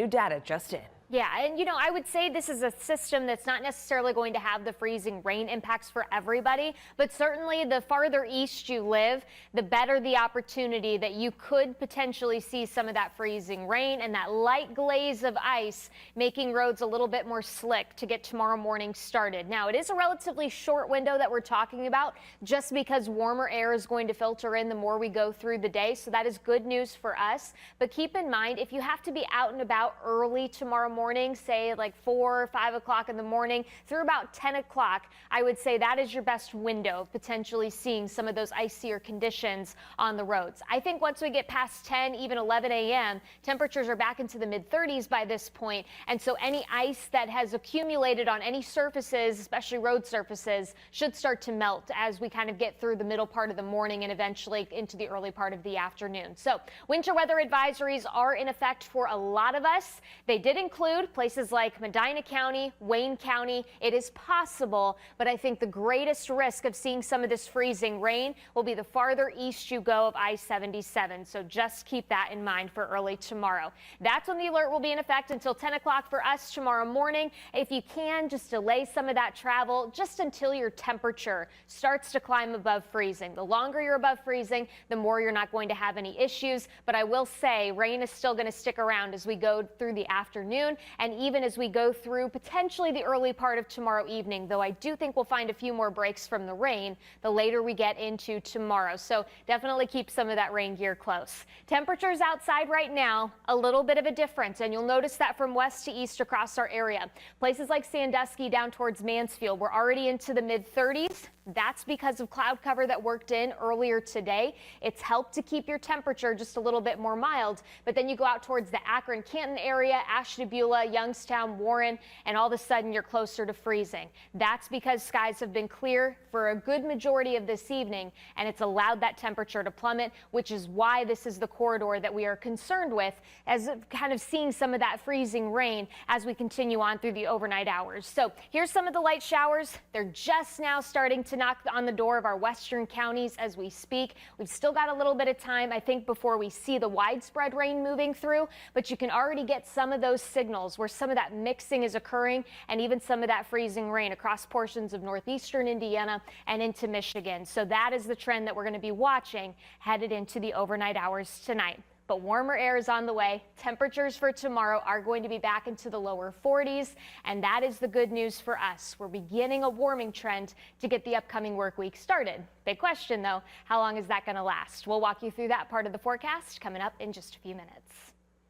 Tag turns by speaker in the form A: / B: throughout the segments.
A: New data just in.
B: Yeah, and I would say this is a system that's not necessarily going to have the freezing rain impacts for everybody, but certainly the farther east you live, the better the opportunity that you could potentially see some of that freezing rain and that light glaze of ice, making roads a little bit more slick to get tomorrow morning started. Now, it is a relatively short window that we're talking about just because warmer air is going to filter in the more we go through the day, so that is good news for us. But keep in mind, if you have to be out and about early tomorrow morning, say like 4 or 5 o'clock in the morning through about 10 o'clock, I would say that is your best window of potentially seeing some of those icier conditions on the roads. I think once we get past 10, even 11 a.m., temperatures are back into the mid-30s by this point, and so any ice that has accumulated on any surfaces, especially road surfaces, should start to melt as we kind of get through the middle part of the morning and eventually into the early part of the afternoon. So winter weather advisories are in effect for a lot of us. They did include places like Medina County, Wayne County. It is possible, but I think the greatest risk of seeing some of this freezing rain will be the farther east you go of I-77. So just keep that in mind for early tomorrow. That's when the alert will be in effect until 10 o'clock for us tomorrow morning. If you can, just delay some of that travel just until your temperature starts to climb above freezing. The longer you're above freezing, the more you're not going to have any issues. But I will say rain is still going to stick around as we go through the afternoon and even as we go through potentially the early part of tomorrow evening, though I do think we'll find a few more breaks from the rain the later we get into tomorrow. So definitely keep some of that rain gear close. Temperatures outside right now, a little bit of a difference, and you'll notice that from west to east across our area. Places like Sandusky down towards Mansfield, we're already into the mid-30s. That's because of cloud cover that worked in earlier today. It's helped to keep your temperature just a little bit more mild, but then you go out towards the Akron-Canton area, Ashtabula, Youngstown, Warren, and all of a sudden you're closer to freezing. That's because skies have been clear for a good majority of this evening, and it's allowed that temperature to plummet, which is why this is the corridor that we are concerned with as kind of seeing some of that freezing rain as we continue on through the overnight hours. So here's some of the light showers. They're just now starting to knock on the door of our western counties as we speak. We've still got a little bit of time, I think, before we see the widespread rain moving through, but you can already get some of those signals where some of that mixing is occurring and even some of that freezing rain across portions of northeastern Indiana and into Michigan. So that is the trend that we're going to be watching headed into the overnight hours tonight. But warmer air is on the way. Temperatures for tomorrow are going to be back into the lower 40s, and that is the good news for us. We're beginning a warming trend to get the upcoming work week started. Big question, though, how long is that going to last? We'll walk you through that part of the forecast coming up in just a few minutes.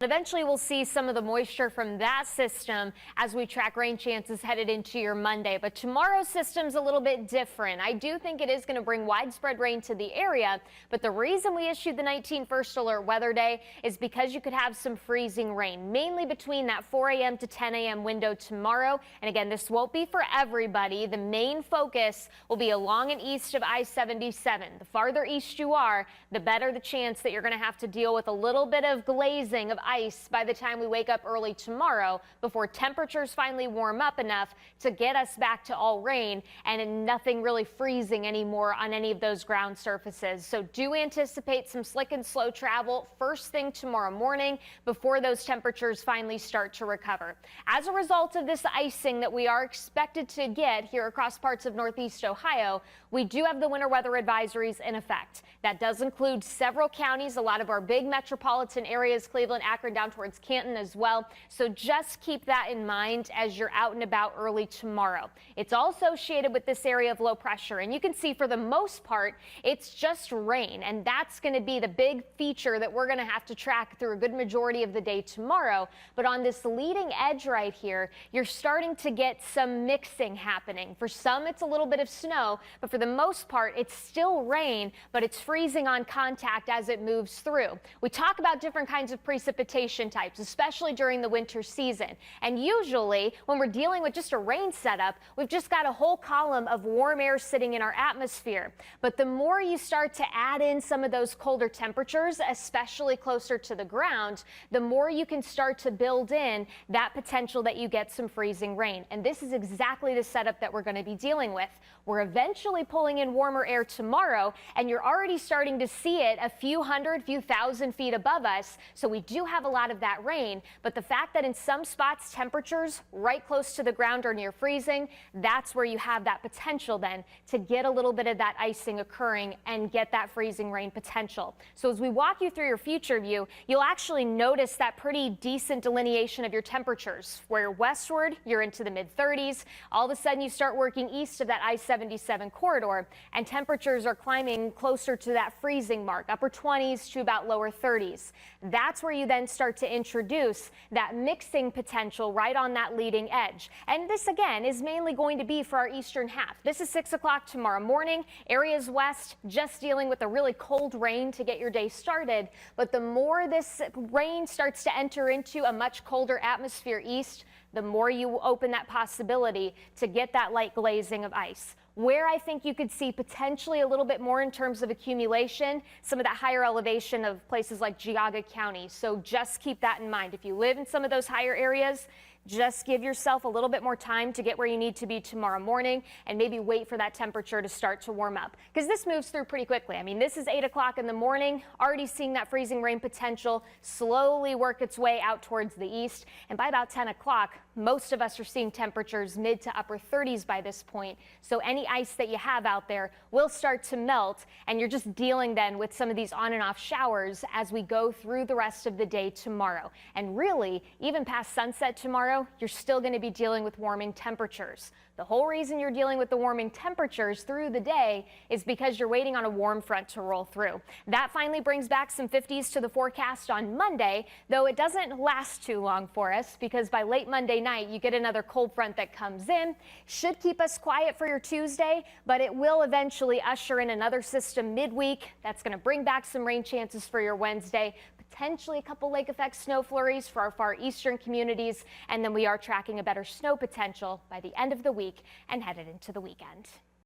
B: Eventually, we'll see some of the moisture from that system as we track rain chances headed into your Monday. But tomorrow's system's a little bit different. I do think it is going to bring widespread rain to the area. But the reason we issued the 19 first alert weather day is because you could have some freezing rain, mainly between that 4 a.m. to 10 a.m. window tomorrow. And again, this won't be for everybody. The main focus will be along and east of I-77. The farther east you are, the better the chance that you're going to have to deal with a little bit of glazing of ice by the time we wake up early tomorrow before temperatures finally warm up enough to get us back to all rain and nothing really freezing anymore on any of those ground surfaces. So do anticipate some slick and slow travel first thing tomorrow morning before those temperatures finally start to recover. As a result of this icing that we are expected to get here across parts of northeast Ohio, we do have the winter weather advisories in effect. That does include several counties, a lot of our big metropolitan areas, Cleveland, Akron, down towards Canton as well. So just keep that in mind as you're out and about early tomorrow. It's all associated with this area of low pressure, and you can see for the most part, it's just rain, and that's going to be the big feature that we're going to have to track through a good majority of the day tomorrow. But on this leading edge right here, you're starting to get some mixing happening. For some, it's a little bit of snow, but for the most part, it's still rain, but it's freezing on contact as it moves through. We talk about different kinds of precipitation types, especially during the winter season. And usually when we're dealing with just a rain setup, we've just got a whole column of warm air sitting in our atmosphere. But the more you start to add in some of those colder temperatures, especially closer to the ground, the more you can start to build in that potential that you get some freezing rain. And this is exactly the setup that we're going to be dealing with. We're eventually pulling in warmer air tomorrow, and you're already starting to see it a few hundred, few thousand feet above us. So we do have have a lot of that rain, but the fact that in some spots temperatures right close to the ground are near freezing, that's where you have that potential then to get a little bit of that icing occurring and get that freezing rain potential. So as we walk you through your future view, you'll actually notice that pretty decent delineation of your temperatures, where westward you're into the mid 30s. All of a sudden you start working east of that I-77 corridor and temperatures are climbing closer to that freezing mark, upper 20s to about lower 30s. That's where you then start to introduce that mixing potential right on that leading edge. And this again is mainly going to be for our eastern half. This is 6 o'clock tomorrow morning. Areas west just dealing with a really cold rain to get your day started. But the more this rain starts to enter into a much colder atmosphere east, the more you open that possibility to get that light glazing of ice. Where I think you could see potentially a little bit more in terms of accumulation, some of that higher elevation of places like Geauga County. So just keep that in mind. If you live in some of those higher areas, just give yourself a little bit more time to get where you need to be tomorrow morning and maybe wait for that temperature to start to warm up, because this moves through pretty quickly. I mean, this is 8 o'clock in the morning, already seeing that freezing rain potential slowly work its way out towards the east. And by about 10 o'clock, most of us are seeing temperatures mid to upper 30s by this point. So any ice that you have out there will start to melt, and you're just dealing then with some of these on and off showers as we go through the rest of the day tomorrow. And really, even past sunset tomorrow, you're still going to be dealing with warming temperatures. The whole reason you're dealing with the warming temperatures through the day is because you're waiting on a warm front to roll through. That finally brings back some 50s to the forecast on Monday, though it doesn't last too long for us, because by late Monday night, you get another cold front that comes in. Should keep us quiet for your Tuesday, but it will eventually usher in another system midweek. That's going to bring back some rain chances for your Wednesday, potentially a couple lake effect snow flurries for our far eastern communities, and then we are tracking a better snow potential by the end of the week and headed into the weekend.